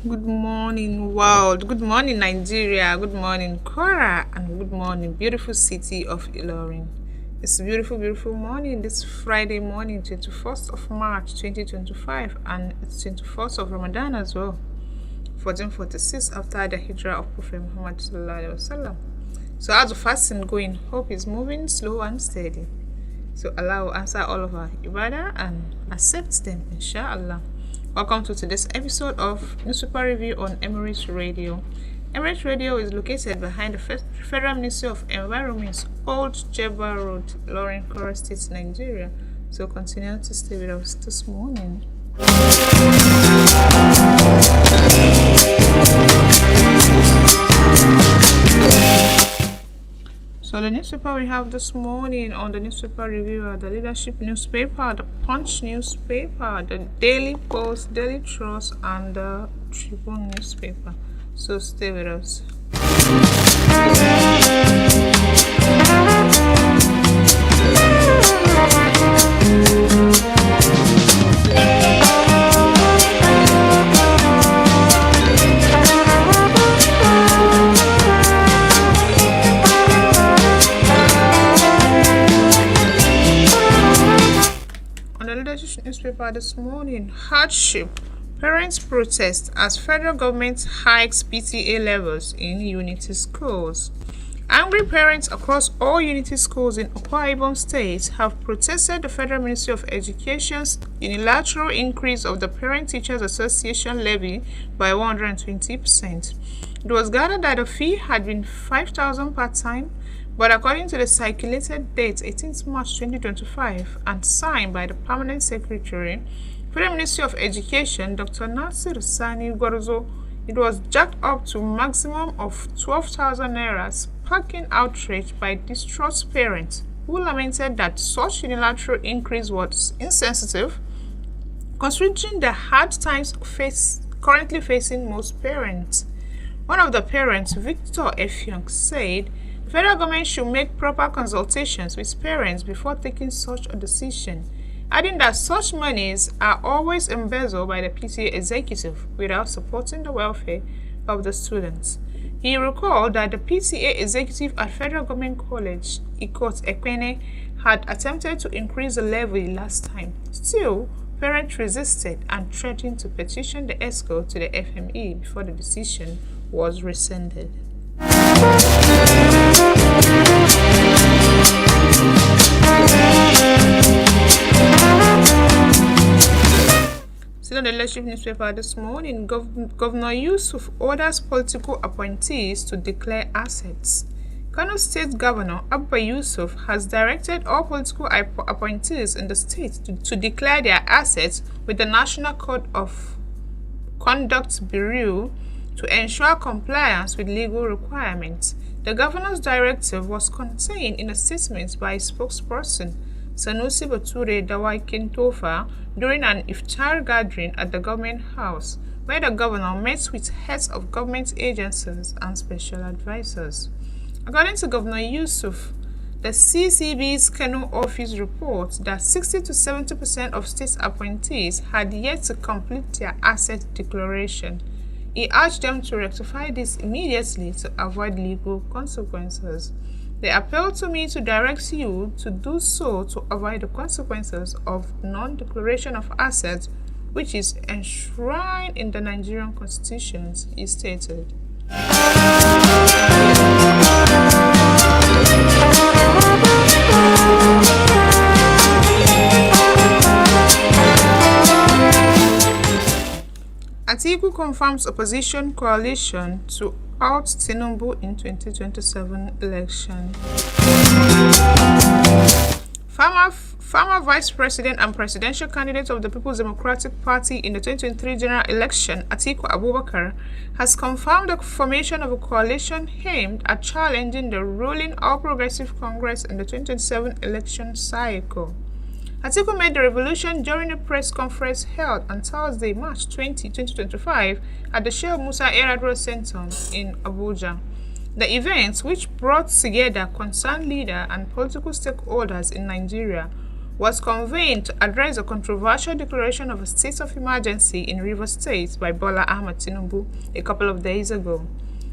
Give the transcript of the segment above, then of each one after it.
Good morning, world. Good morning, Nigeria. Good morning, Kora. And good morning, beautiful city of Ilorin. It's a beautiful, beautiful morning this Friday morning, 21st of March 2025, and it's 21st of Ramadan as well, 1446 after the Hijrah of Prophet Muhammad. So, how's the fasting going? Hope it's moving slow and steady. So, Allah will answer all of our ibadah and accept them, inshallah. Welcome to today's episode of Newspaper Review on Emirate Radio. Emirate Radio is located behind the Federal Ministry of Environment's Old Jebba Road, Ilorin, Kwara State, Nigeria. So continue to stay with us this morning. So the newspaper we have this morning on the newspaper review are the Leadership newspaper, the Punch newspaper, the Daily Post, Daily Trust, and the Tribune newspaper. So stay with us. Newspaper this morning, hardship. Parents protest as federal government hikes PTA levels in Unity schools. Angry parents across all Unity schools in Akwa Ibom State have protested the Federal Ministry of Education's unilateral increase of the Parent Teachers Association levy by 120%. It was gathered that the fee had been 5,000 per time, but according to the circulated date, 18th March 2025, and signed by the Permanent Secretary, Federal Ministry of Education, Dr. Nasir Sani Gorzo, it was jacked up to maximum of 12,000 naira, sparking outrage by distraught parents who lamented that such unilateral increase was insensitive, considering the hard times currently facing most parents. One of the parents, Victor Effiong, said, the federal government should make proper consultations with parents before taking such a decision, adding that such monies are always embezzled by the PTA executive without supporting the welfare of the students. He recalled that the PTA executive at Federal Government College, Ikot Ekwene, had attempted to increase the levy last time. Still, parents resisted and threatened to petition the ESCO to the FME before the decision was rescinded. Still on the Leadership newspaper this morning, Governor Yusuf orders political appointees to declare assets. Kano State Governor Abba Yusuf has directed all political appointees in the state to declare their assets with the National Code of Conduct Bureau to ensure compliance with legal requirements. The governor's directive was contained in a statement by a spokesperson, Sanusi Bature Dawakin Tofa, during an iftar gathering at the government house, where the governor met with heads of government agencies and special advisors. According to Governor Yusuf, the CCB's Kano office reports that 60 to 70% of state appointees had yet to complete their asset declaration. He urged them to rectify this immediately to avoid legal consequences. They appealed to me to direct you to do so to avoid the consequences of non-declaration of assets, which is enshrined in the Nigerian Constitution, he stated. Atiku confirms opposition coalition to out Tinubu in 2027 election. Former Vice President and presidential candidate of the People's Democratic Party in the 2023 general election, Atiku Abubakar, has confirmed the formation of a coalition aimed at challenging the ruling All Progressive Congress in the 2027 election cycle. Atiku made the revelation during a press conference held on Thursday, March 20, 2025 at the Sheikh Musa Yar'Adua Center in Abuja. The event, which brought together concerned leaders and political stakeholders in Nigeria, was convened to address the controversial declaration of a state of emergency in Rivers State by Bola Ahmed Tinubu a couple of days ago.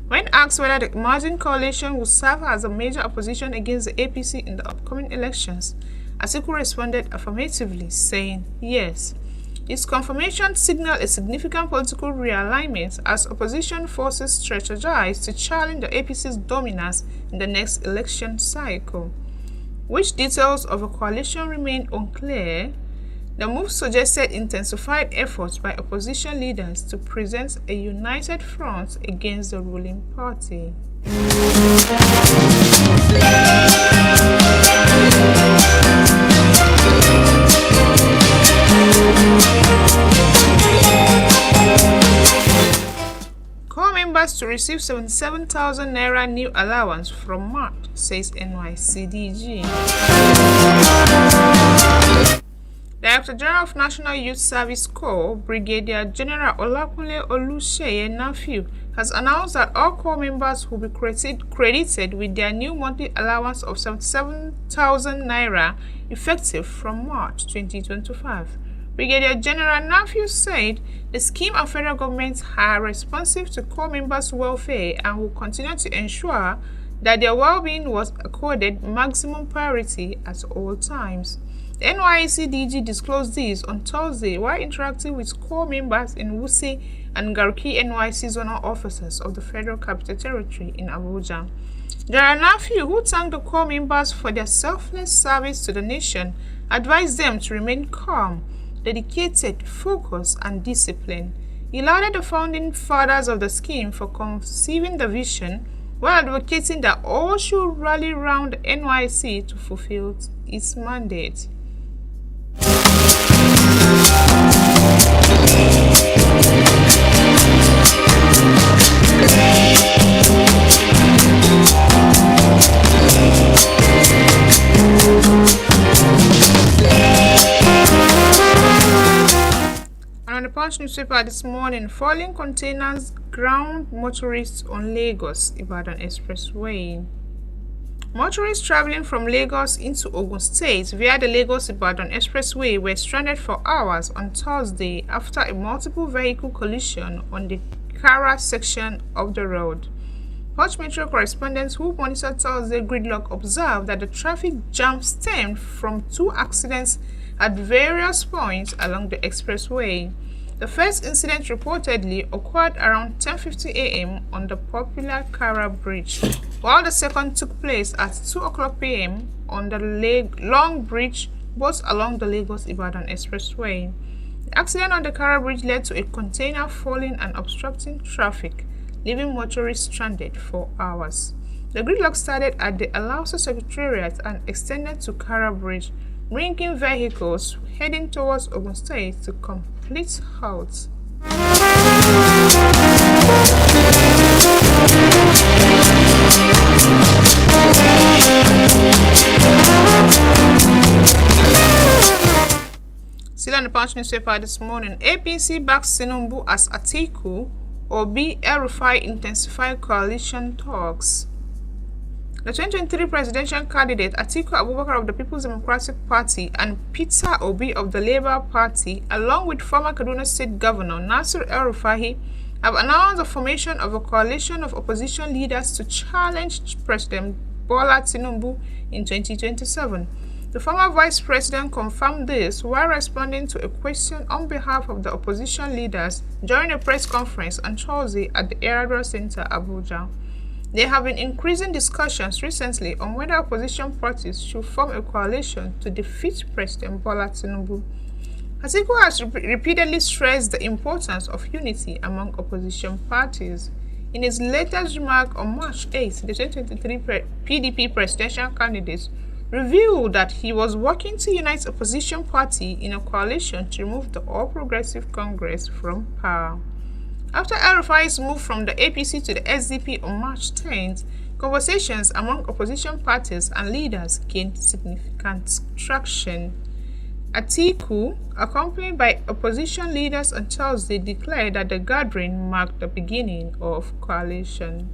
When asked whether the emerging coalition would serve as a major opposition against the APC in the upcoming elections, Atiku responded affirmatively, saying yes. His confirmation signaled a significant political realignment as opposition forces strategize to challenge the APC's dominance in the next election cycle. Which details of a coalition remain unclear, the move suggested intensified efforts by opposition leaders to present a united front against the ruling party. Corps members to receive 77,000 naira new allowance from March, says NYCDG. Director General of National Youth Service Corps, Brigadier General Olakunle Oluseye Nafiu, has announced that all Corps members will be credited with their new monthly allowance of 77,000 naira effective from March 2025. Brigadier General Nafiu said the scheme and federal government are responsive to Corps members' welfare and will continue to ensure that their well-being was accorded maximum priority at all times. The NYCDG disclosed this on Thursday while interacting with Corps members in Wuse and Garki NYC zonal officers of the Federal Capital Territory in Abuja. General Nafiu, who thanked the Corps members for their selfless service to the nation, advised them to remain calm, dedicated, focused, and disciplined. He lauded the founding fathers of the scheme for conceiving the vision while advocating that all should rally round the NYC to fulfill its mandate. And on the Punch newspaper this morning, falling containers ground motorists on Lagos-Ibadan Expressway. Motorists traveling from Lagos into Ogun State via the Lagos-Ibadan Expressway were stranded for hours on Thursday after a multiple vehicle collision on the Kara section of the road. Punch Metro correspondents who monitored Thursday gridlock observed that the traffic jam stemmed from two accidents at various points along the expressway. The first incident reportedly occurred around 10:50 a.m. on the popular Kara Bridge, while the second took place at 2:00 p.m. on the Long Bridge, both along the Lagos-Ibadan Expressway. The accident on the Kara Bridge led to a container falling and obstructing traffic, leaving motorists stranded for hours. The gridlock started at the Alausa Secretariat and extended to Kara Bridge, bringing vehicles heading towards Ogun State to complete halt. Still on the Punch newspaper this morning, APC backs Tinubu as Atiku, Obi, El-Rufai intensify coalition talks. The 2023 presidential candidate Atiku Abubakar of the People's Democratic Party and Peter Obi of the Labour Party, along with former Kaduna State Governor Nasir El-Rufai, have announced the formation of a coalition of opposition leaders to challenge President Bola Tinubu in 2027. The former vice president confirmed this while responding to a question on behalf of the opposition leaders during a press conference on Thursday at the Emirate Center, Abuja. There have been increasing discussions recently on whether opposition parties should form a coalition to defeat President Bola Tinubu. Atiku has repeatedly stressed the importance of unity among opposition parties. In his latest remark on March 8, the 2023 PDP presidential candidate revealed that he was working to unite opposition party in a coalition to remove the All Progressive Congress from power. After El-Rufai's move from the APC to the SDP on March 10th, conversations among opposition parties and leaders gained significant traction. Atiku, accompanied by opposition leaders on Thursday, declared that the gathering marked the beginning of coalition.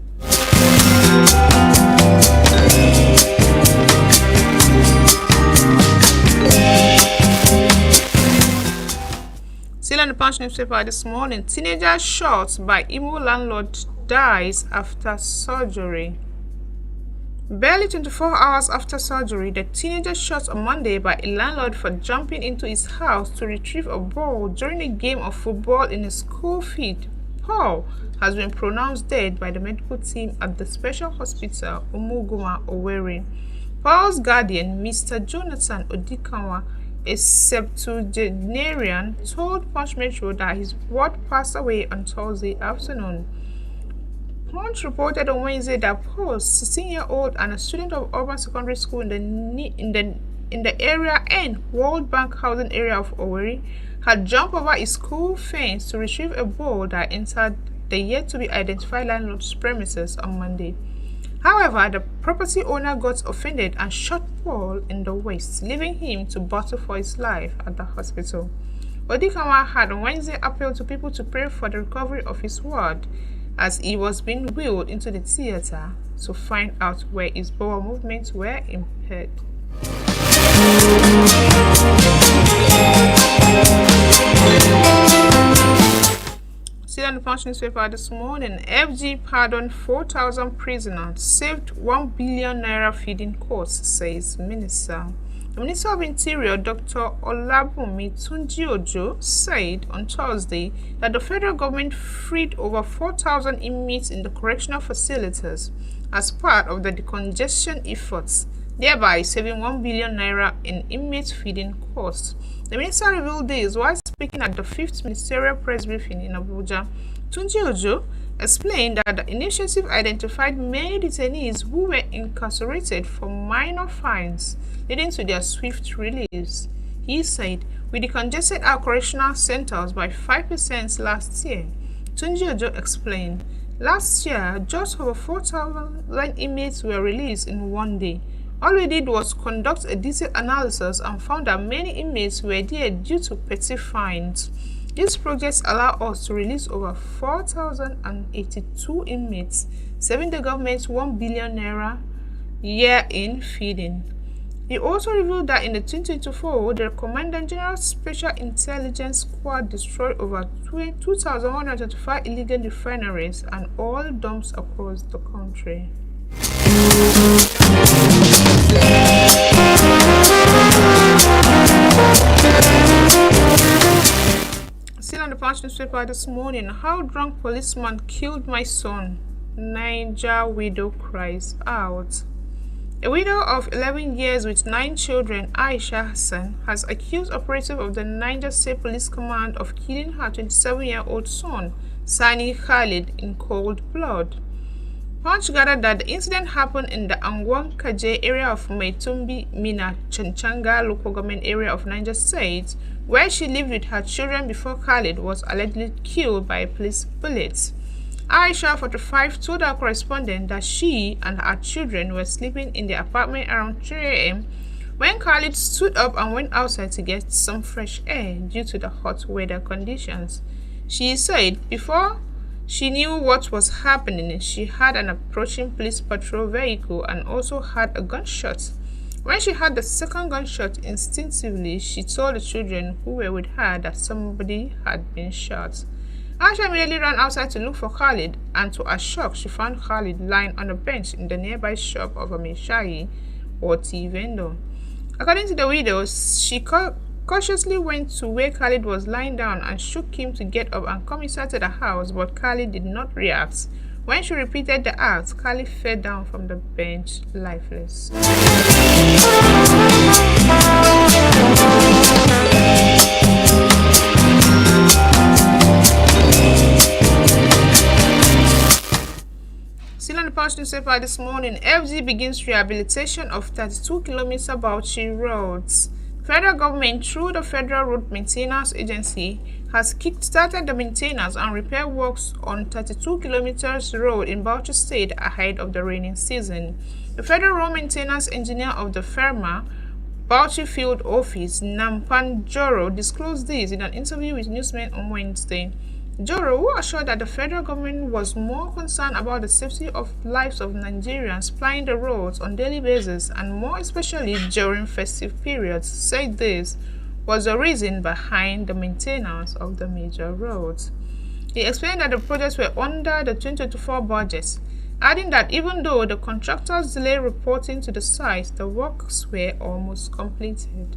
Still on the Punch newspaper this morning, teenager shot by Imo landlord dies after surgery. Barely 24 hours after surgery, the teenager shot on Monday by a landlord for jumping into his house to retrieve a ball during a game of football in a school field, Paul, has been pronounced dead by the medical team at the Special Hospital Umuguma, Owerri. Paul's guardian, Mr. Jonathan Odikawa, a septuagenarian, told Punch Metro that his ward passed away on Thursday afternoon. Punch reported on Wednesday that Paul, 16-year-old and a student of Urban Secondary School in the Area N World Bank housing area of Owerri, had jumped over a school fence to retrieve a ball that entered the yet-to-be-identified landlord's premises on Monday. However, the property owner got offended and shot Paul in the waist, leaving him to battle for his life at the hospital. Odikawa had on Wednesday appealed to people to pray for the recovery of his ward, as he was being wheeled into the theater to find out where his bowel movements were impaired. Still on the Punch newspaper this morning, FG pardoned 4,000 prisoners, saved 1 billion naira feeding costs, says Minister. The Minister of Interior, Dr. Olabunmi Tunji-Ojo, said on Thursday that the federal government freed over 4,000 inmates in the correctional facilities as part of the decongestion efforts, thereby saving 1 billion naira in inmate feeding costs. The minister revealed this while speaking at the 5th ministerial press briefing in Abuja. Tunji-Ojo explained that the initiative identified many detainees who were incarcerated for minor fines, leading to their swift release. He said, "We decongested our correctional centers by 5% last year." Tunji-Ojo explained, "Last year, just over 4,000 inmates were released in one day. All we did was conduct a detailed analysis and found that many inmates were there due to petty fines. These projects allow us to release over 4,082 inmates, saving the government 1 billion naira year in feeding." He also revealed that in the 2024, the Commandant General Special Intelligence Squad destroyed over 2,125 illegal refineries and oil dumps across the country. Still on the Punch newspaper this morning, how drunk policeman killed my son. Niger widow cries out. A widow of 11 years with 9 children, Aisha Hassan, has accused operative of the Niger State Police Command of killing her 27-year-old son, Sani Khalid, in cold blood. Punch gathered that the incident happened in the Angwan Kaje area of Maitumbi Mina Chanchanga local government area of Niger State, where she lived with her children before Khalid was allegedly killed by a police bullet. Aisha, 45, told our correspondent that she and her children were sleeping in the apartment around 3 a.m. when Khalid stood up and went outside to get some fresh air due to the hot weather conditions. She said before she knew what was happening, she had an approaching police patrol vehicle and also had a gunshot. When she heard the second gunshot, instinctively she told the children who were with her that somebody had been shot. Aisha immediately ran outside to look for Khalid, and to her shock, she found Khalid lying on a bench in the nearby shop of a Mishayi or tea vendor. According to the widow, she cautiously went to where Khalid was lying down and shook him to get up and come inside to the house, but Khalid did not react. When she repeated the act, Khalid fell down from the bench lifeless. Still on the Punch newspaper this morning, FG begins rehabilitation of 32-kilometer Bauchi roads. Federal government, through the Federal Road Maintenance Agency, has kick-started the maintenance and repair works on 32 kilometers road in Bauchi State ahead of the rainy season. The Federal Road Maintenance Engineer of the FERMA Bauchi Field Office, Nampan Joro, disclosed this in an interview with newsmen on Wednesday. Joro, who assured that the federal government was more concerned about the safety of lives of Nigerians plying the roads on a daily basis and more especially during festive periods, said this was the reason behind the maintenance of the major roads. He explained that the projects were under the 2024 budget, adding that even though the contractors delayed reporting to the site, the works were almost completed.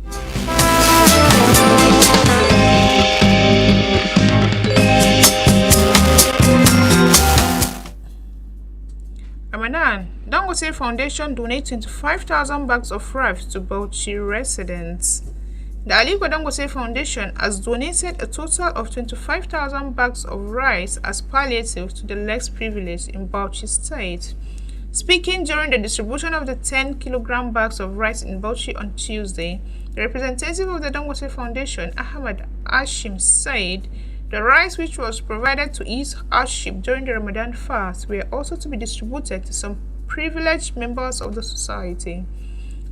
Ramadan, Dangote Foundation donates 25,000 bags of rice to Bauchi residents. The Aliko Dangote Foundation has donated a total of 25,000 bags of rice as palliative to the less privileged in Bauchi State. Speaking during the distribution of the 10-kilogram bags of rice in Bauchi on Tuesday, the representative of the Dangote Foundation, Ahmad Hashim, said the rice which was provided to ease hardship during the Ramadan fast were also to be distributed to some privileged members of the society.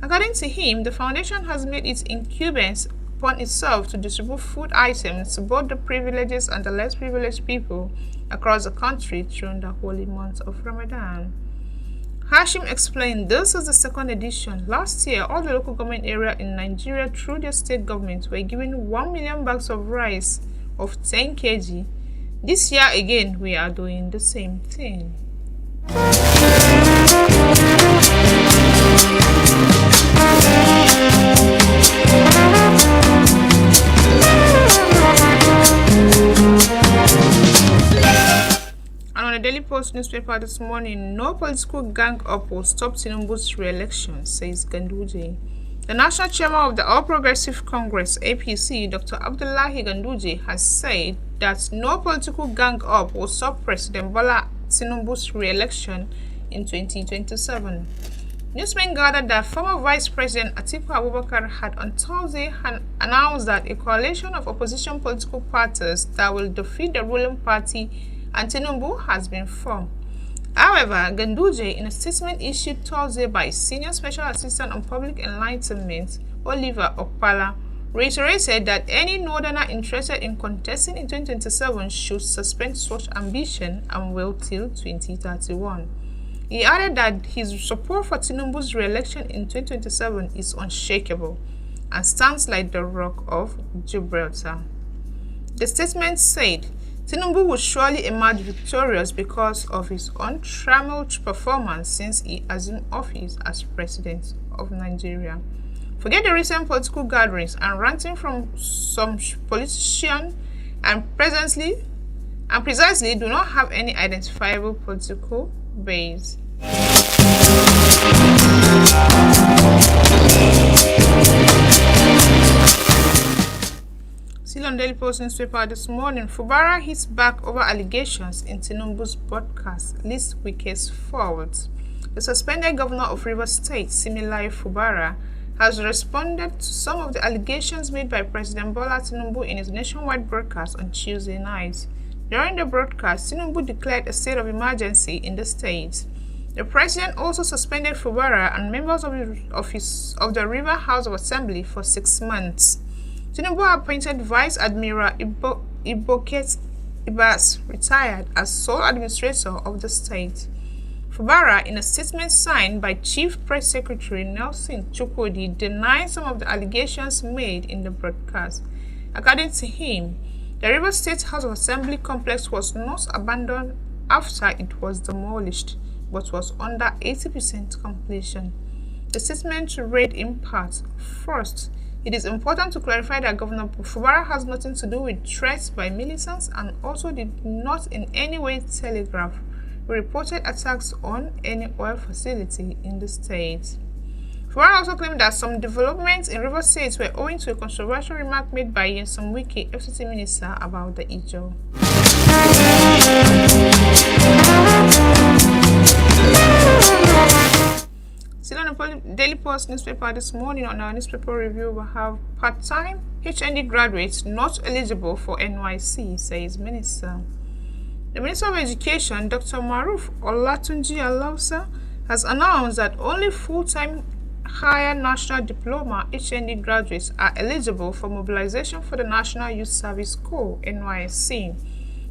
According to him, the foundation has made it incumbent upon itself to distribute food items to both the privileged and the less privileged people across the country during the holy month of Ramadan. Hashim explained this is the second edition. Last year, all the local government areas in Nigeria through their state government were given 1 million bags of rice of 10 kg. This year again, we are doing the same thing. And on the Daily Post newspaper this morning, no political gang-up will stop Tinubu's re-election, says Ganduje. The national chairman of the All Progressive Congress, APC, Dr. Abdullahi Ganduje, has said that no political gang-up will stop President Bola Tinubu's re-election in 2027. Newsmen gathered that former Vice President Latifah Ibrahim-Arowona had on Thursday announced that a coalition of opposition political parties that will defeat the ruling party and Tinubu has been formed. However, Ganduje, in a statement issued Thursday by Senior Special Assistant on Public Enlightenment, Oliver Okpala, reiterated that any northerner interested in contesting in 2027 should suspend such ambition and wait till 2031. He added that his support for Tinubu's re-election in 2027 is unshakable and stands like the rock of Gibraltar. The statement said, Tinubu will surely emerge victorious because of his untrammeled performance since he assumed office as president of Nigeria. Forget the recent political gatherings and ranting from some politicians and precisely do not have any identifiable political base. Still on Daily Post newspaper this morning, Fubara hits back over allegations in Tinubu's broadcast lists weakest faults. The suspended governor of Rivers State, Similayo Fubara, has responded to some of the allegations made by President Bola Tinubu in his nationwide broadcast on Tuesday night. During the broadcast, Tinubu declared a state of emergency in the state. The president also suspended Fubara and members of the River House of Assembly for 6 months. Tinubu appointed Vice Admiral Iboket Ibas, retired, as sole administrator of the state. Fubara, in a statement signed by Chief Press Secretary Nelson Chukwudi, denied some of the allegations made in the broadcast. According to him, the River State House of Assembly complex was not abandoned after it was demolished, but was under 80% completion. The statement read in part, first, it is important to clarify that Governor Fubara has nothing to do with threats by militants and also did not in any way telegraph reported attacks on any oil facility in the state. Fubara also claimed that some developments in River State were owing to a controversial remark made by Nyesom Wike, FCT Minister, about the Ijo. Still on the Daily Post newspaper this morning, on our newspaper review, we have part-time HND graduates not eligible for NYC, says Minister. The Minister of Education, Dr. Maruf Olatunji Alausa, has announced that only full-time higher national diploma HND graduates are eligible for mobilization for the National Youth Service Corps, NYSC.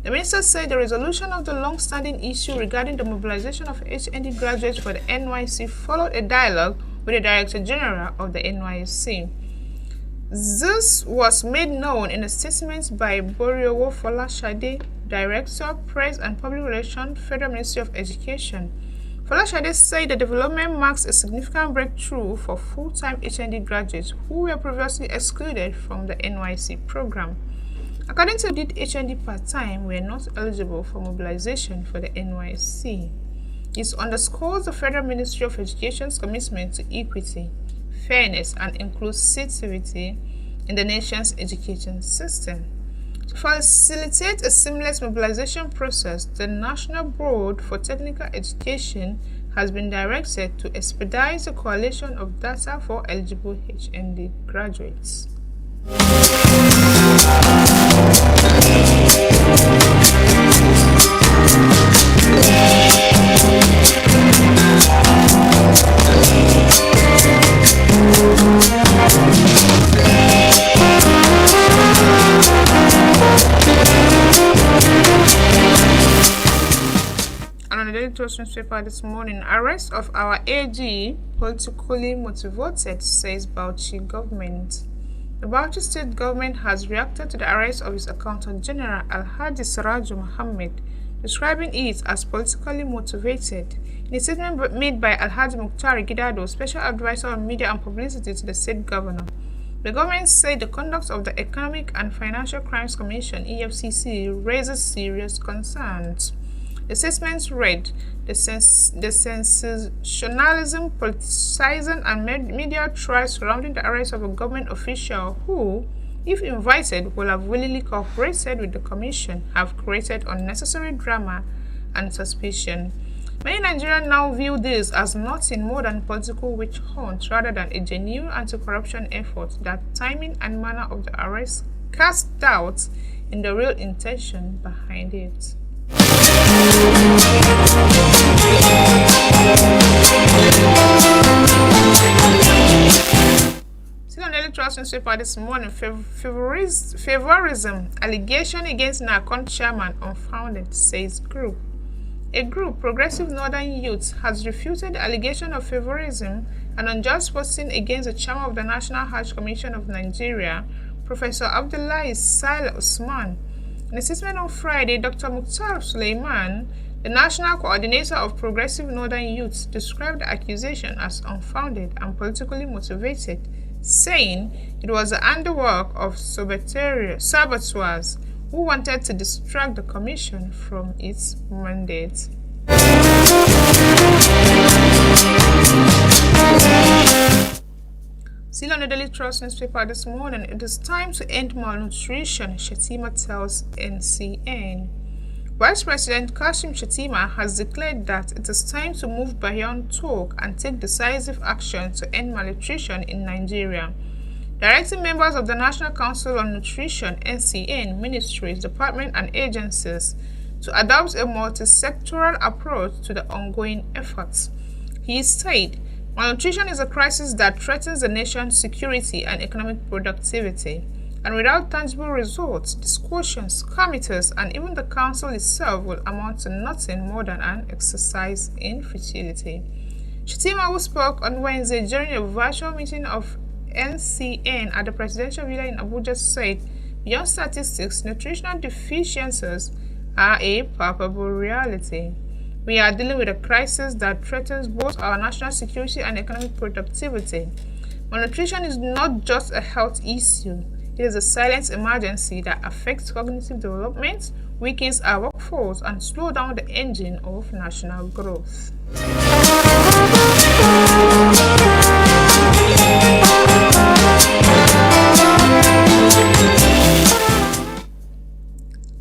The minister said the resolution of the long-standing issue regarding the mobilization of HND graduates for the NYSC followed a dialogue with the Director General of the NYSC. This was made known in a statement by Boriowo Folashade, Director, Press and Public Relations, Federal Ministry of Education. Folashade said the development marks a significant breakthrough for full-time HND graduates who were previously excluded from the NYSC program. According to did HND part-time were not eligible for mobilization for the NYSC. This underscores the Federal Ministry of Education's commitment to equity, fairness, and inclusivity in the nation's education system. To facilitate a seamless mobilization process, the National Board for Technical Education has been directed to expedite the collation of data for eligible HND graduates. And on the Daily Trust newspaper this morning, arrest of our AG politically motivated, says Bauchi government. The Bauchi state government has reacted to the arrest of its Accountant General Alhaji Siraju Mohammed, describing it as politically motivated. In a statement made by Alhaji Mukhtar Gidado, Special Advisor on Media and Publicity to the State Governor, the government said the conduct of the Economic and Financial Crimes Commission (EFCC) raises serious concerns. The statement read, the sensationalism, politicizing, and media trials surrounding the arrest of a government official who, if invited, will have willingly cooperated with the commission, have created unnecessary drama and suspicion. Many Nigerians now view this as nothing more than political witch hunt rather than a genuine anti-corruption effort. That timing and manner of the arrest cast doubt in the real intention behind it. Still on Daily Trust newspaper this morning, favorism allegation against NACON chairman unfounded, says group. A group, Progressive Northern Youth, has refuted the allegation of favorism and unjust posting against the chairman of the National Hajj Commission of Nigeria, Professor Abdullahi Saleh Usman. In a statement on Friday, Dr. Mukhtar Suleiman, the National Coordinator of Progressive Northern Youth, described the accusation as unfounded and politically motivated, saying it was the handiwork of saboteurs who wanted to distract the Commission from its mandate. Still on the Daily Trust newspaper this morning, it is time to end malnutrition, Shettima tells NCN. Vice President Kashim Shettima has declared that it is time to move beyond talk and take decisive action to end malnutrition in Nigeria. Directing members of the National Council on Nutrition, NCN, ministries, departments, and agencies to adopt a multi-sectoral approach to the ongoing efforts. He said, malnutrition is a crisis that threatens the nation's security and economic productivity, and without tangible results, discussions, committees, and even the council itself will amount to nothing more than an exercise in futility. Shettima, who spoke on Wednesday during a virtual meeting of NCN at the presidential villa in Abuja, said, beyond statistics, nutritional deficiencies are a palpable reality. We are dealing with a crisis that threatens both our national security and economic productivity. Malnutrition is not just a health issue. It is a silent emergency that affects cognitive development, weakens our workforce, and slows down the engine of national growth.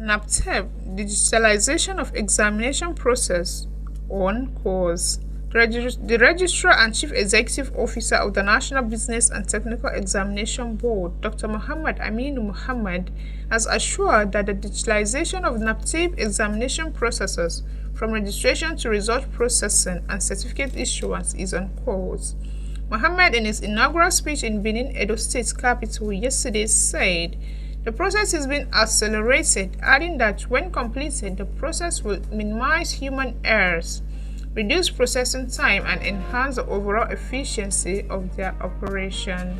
NAPTEP, digitalization of examination process on course. The Registrar and Chief Executive Officer of the National Business and Technical Examination Board, Dr. Muhammad Aminu Muhammad, has assured that the digitalization of NAPTEP examination processes from registration to result processing and certificate issuance is on course. Muhammad, in his inaugural speech in Benin, Edo State capital, yesterday said The process is being accelerated, adding that when completed, the process will minimize human errors, reduce processing time, and enhance the overall efficiency of their operation.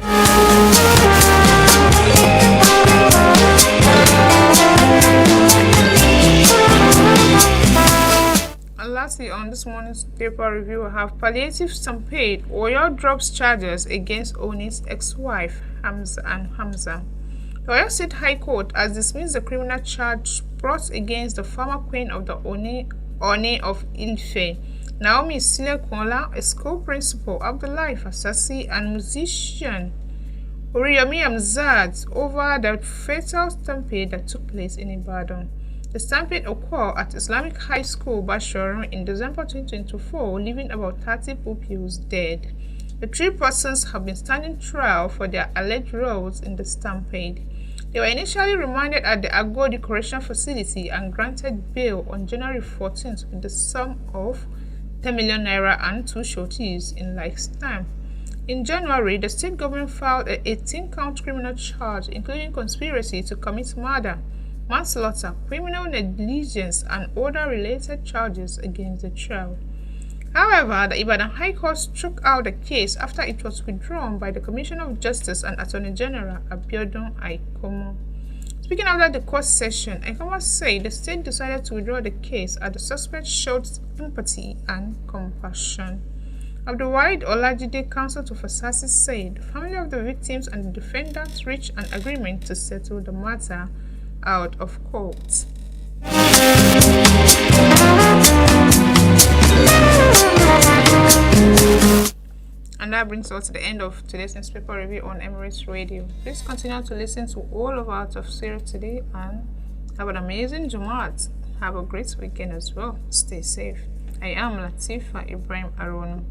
And lastly, on this morning's paper review, we have palliative stampede. Oyo drops charges against Oni's ex-wife, Hamza. The Oyo State High Court has dismissed the criminal charge brought against the former queen of the Oni of Ife, Naomi Silekola, a school principal, Abdullahi Fasasi, and musician Oriyomi Hamzat over the fatal stampede that took place in Ibadan. The stampede occurred at Islamic High School, Bashoron, in December 2024, leaving about 30 pupils dead. The 3 persons have been standing trial for their alleged roles in the stampede. They were initially remanded at the Agbo Decoration Facility and granted bail on January 14th with the sum of 10 million naira and 2 sureties in life's time. In January, the state government filed an 18-count criminal charge, including conspiracy to commit murder, manslaughter, criminal negligence, and other related charges against the child. However, the Ibadan High Court struck out the case after it was withdrawn by the Commissioner of Justice and Attorney General Abiodun Aikomo. Speaking after the court session, Aikomo said the state decided to withdraw the case as the suspect showed empathy and compassion. Abdulwahid Olajide, counsel to Fasasi, said the family of the victims and the defendants reached an agreement to settle the matter out of court. And that brings us to the end of today's newspaper review on Emirate Radio. Please continue to listen to all of our tafsir today and have an amazing Jumat. Have a great weekend as well. Stay safe. I am Latifah Ibrahim-Arowona.